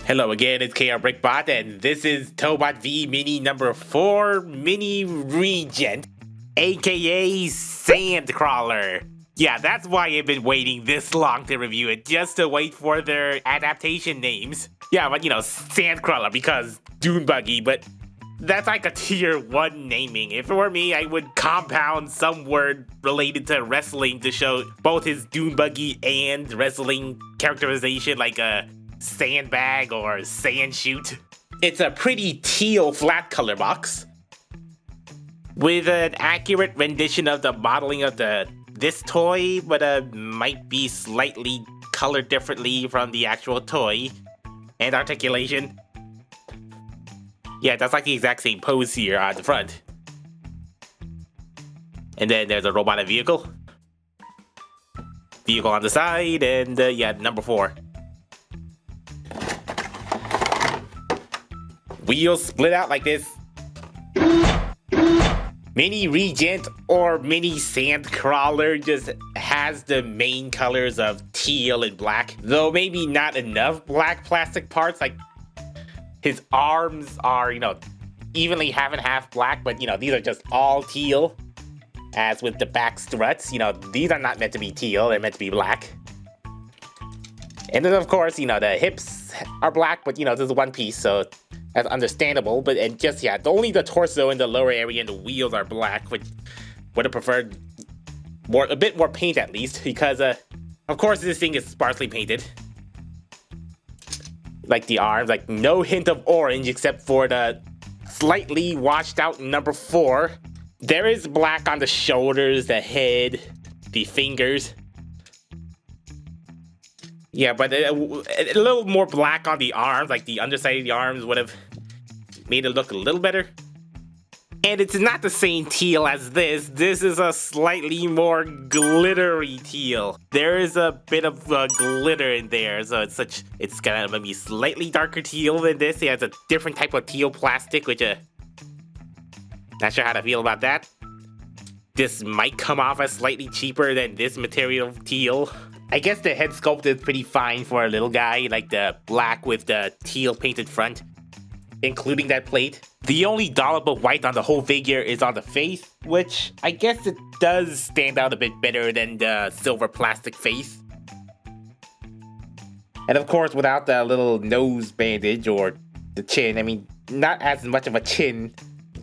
Hello again, it's KRBrickBot, and this is Tobot V Mini number 4 Mini Regent, aka Sandcrawler. Yeah, that's why I've been waiting this long to review it, just to wait for their adaptation names. Yeah, but Sandcrawler because Dune Buggy, but that's like a tier 1 naming. If it were me, I would compound some word related to wrestling to show both his Dune Buggy and wrestling characterization, like a sandbag or sand chute. It's a pretty teal flat color box with an accurate rendition of the modeling of this toy, but might be slightly colored differently from the actual toy and articulation. Yeah, that's like the exact same pose here on the front. And then there's a robotic vehicle on the side, and yeah, number 4. Wheels split out like this. Mini Regent or Mini Sandcrawler just has the main colors of teal and black, though maybe not enough black plastic parts. Like his arms are, evenly half and half black, but these are just all teal. As with the back struts, these are not meant to be teal, they're meant to be black. And then of course, the hips are black, but this is one piece, so that's understandable. But only the torso and the lower area and the wheels are black, which would have preferred a bit more paint at least, because of course this thing is sparsely painted. Like the arms, like no hint of orange except for the slightly washed out number 4. There is black on the shoulders, the head, the fingers. Yeah, but a little more black on the arms, like the underside of the arms would have made it look a little better. And it's not the same teal as this. This is a slightly more glittery teal. There is a bit of glitter in there, so it's gonna be slightly darker teal than this. It has a different type of teal plastic, which not sure how to feel about that. This might come off as slightly cheaper than this material teal. I guess the head sculpt is pretty fine for a little guy, like the black with the teal painted front, including that plate. The only dollop of white on the whole figure is on the face, which I guess it does stand out a bit better than the silver plastic face. And of course, without the little nose bandage or the chin, I mean, not as much of a chin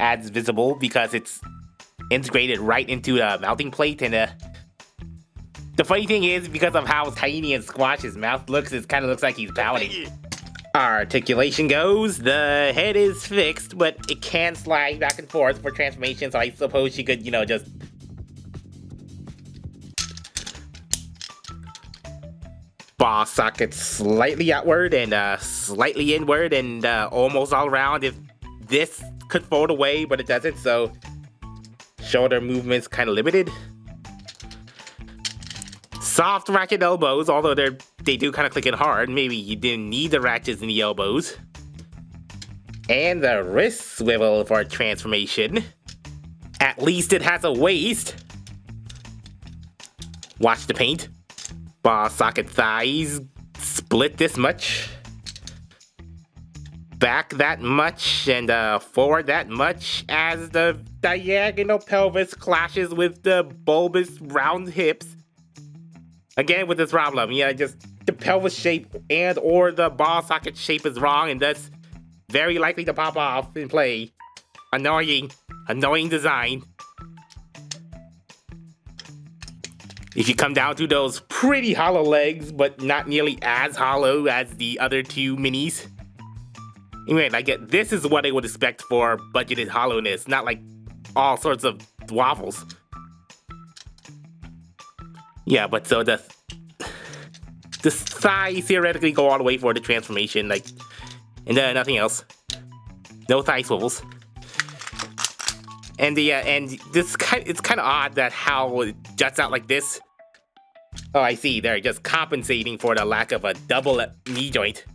as visible because it's integrated right into the mounting plate. And the funny thing is, because of how tiny and squashed his mouth looks, it kind of looks like he's pouting. Articulation goes, the head is fixed, but it can slide back and forth for transformation, so I suppose you could, just ball socket slightly outward and slightly inward and almost all around. If this could fold away, but it doesn't, so shoulder movement's kind of limited. Soft ratchet elbows, although they do kind of click in hard. Maybe you didn't need the ratchets in the elbows. And the wrist swivel for transformation. At least it has a waist. Watch the paint. Ball socket thighs split this much. Back that much, and forward that much, as the diagonal pelvis clashes with the bulbous round hips. Again with this problem, just the pelvis shape and or the ball socket shape is wrong, and that's very likely to pop off in play. Annoying design. If you come down to those pretty hollow legs, but not nearly as hollow as the other 2 minis. Anyway, this is what I would expect for budgeted hollowness, not like all sorts of waffles. Yeah, but so the thighs theoretically go all the way for the transformation, and then nothing else. No thigh swivels. And it's kind of odd that how it juts out like this. Oh, I see. They're just compensating for the lack of a double knee joint.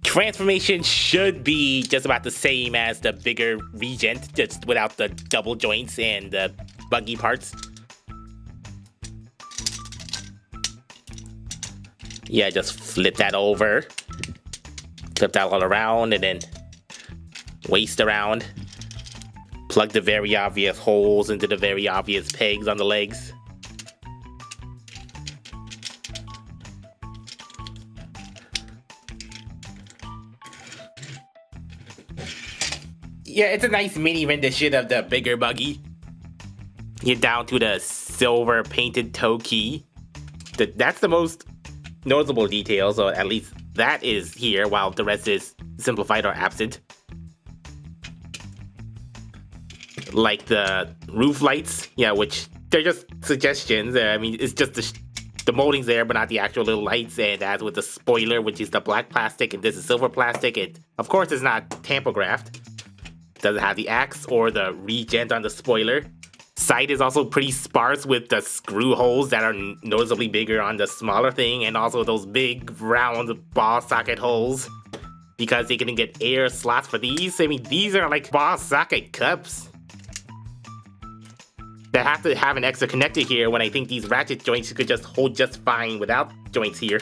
Transformation should be just about the same as the bigger Regent, just without the double joints and the buggy parts. Yeah, just flip that over. Flip that all around and then waist around. Plug the very obvious holes into the very obvious pegs on the legs. Yeah, it's a nice mini rendition of the bigger buggy. Get down to the silver painted toe key. That's the most noticeable detail, so at least that is here, while the rest is simplified or absent. Like the roof lights, yeah, which they're just suggestions. I mean, it's just the molding's there, but not the actual little lights. And as with the spoiler, which is the black plastic, and this is silver plastic, it of course is not tamper-graphed. Doesn't have the axe or the Regent on the spoiler. Sight is also pretty sparse with the screw holes that are noticeably bigger on the smaller thing, and also those big round ball socket holes, because they can get air slots for these. I mean, these are like ball socket cups that have to have an extra connector here, when I think these ratchet joints could just hold just fine without joints here.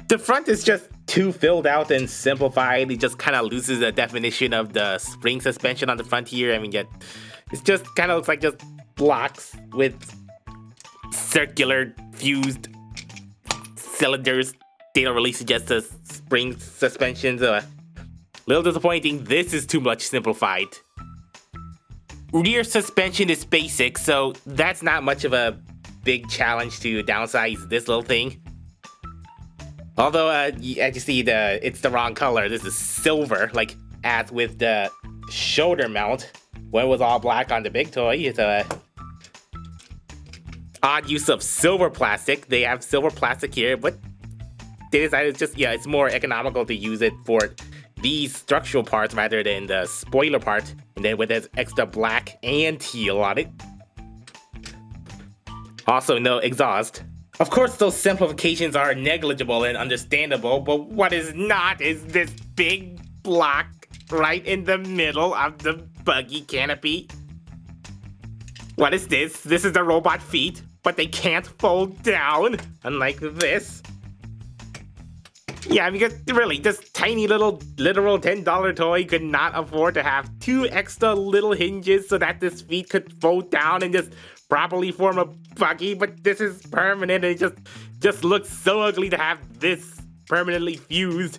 The front is just too filled out and simplified. It just kind of loses the definition of the spring suspension on the front here. I mean, it's just kind of looks like just blocks with circular fused cylinders. They don't really suggest a spring suspension. A little disappointing. This is too much simplified. Rear suspension is basic, so that's not much of a big challenge to downsize this little thing. Although, as you see, it's the wrong color. This is silver, like as with the shoulder mount, when it was all black on the big toy. It's a odd use of silver plastic. They have silver plastic here, but they decided it's more economical to use it for these structural parts rather than the spoiler part. And then with this extra black and teal on it. Also, no exhaust. Of course, those simplifications are negligible and understandable, but what is not is this big block right in the middle of the buggy canopy. What is this? This is the robot feet, but they can't fold down, unlike this. Yeah, because really, this tiny little literal $10 toy could not afford to have 2 extra little hinges so that this feet could fold down and just properly form a buggy, but this is permanent and it just looks so ugly to have this permanently fused.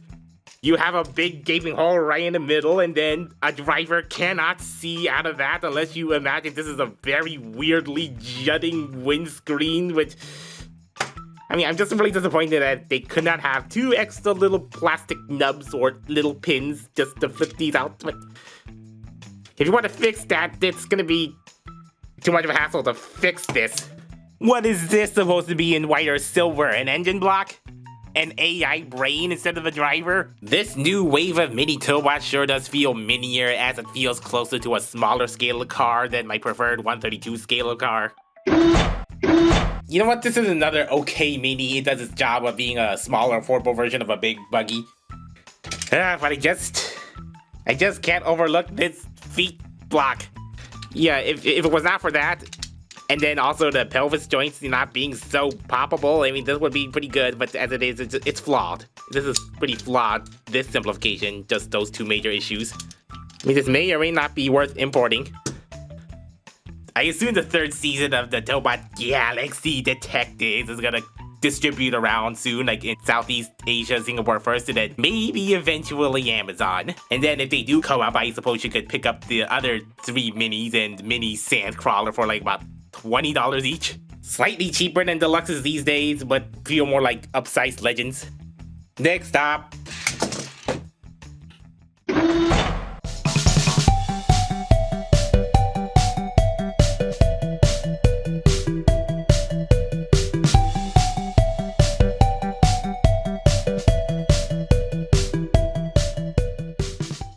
You have a big gaping hole right in the middle, and then a driver cannot see out of that unless you imagine this is a very weirdly jutting windscreen, which, I mean, I'm just really disappointed that they could not have 2 extra little plastic nubs or little pins just to flip these out. But if you want to fix that, it's gonna be too much of a hassle to fix this. What is this supposed to be in white or silver? An engine block? An AI brain instead of a driver? This new wave of mini Tobot sure does feel minier, as it feels closer to a smaller scale of car than my preferred 132 scale of car. You know what? This is another okay mini. It does its job of being a smaller, affordable version of a big buggy. But I just can't overlook this feet block. Yeah, if it was not for that, and then also the pelvis joints not being so poppable, I mean, this would be pretty good, but as it is, it's flawed. This is pretty flawed, this simplification, just those 2 major issues. I mean, this may or may not be worth importing. I assume the 3rd season of the Tobot Galaxy Detectives is gonna distribute around soon, like in Southeast Asia, Singapore first, and then maybe eventually Amazon. And then if they do come up, I suppose you could pick up the other 3 minis and mini Sandcrawler for like about $20 each. Slightly cheaper than deluxes these days, but feel more like upsized legends. Next stop,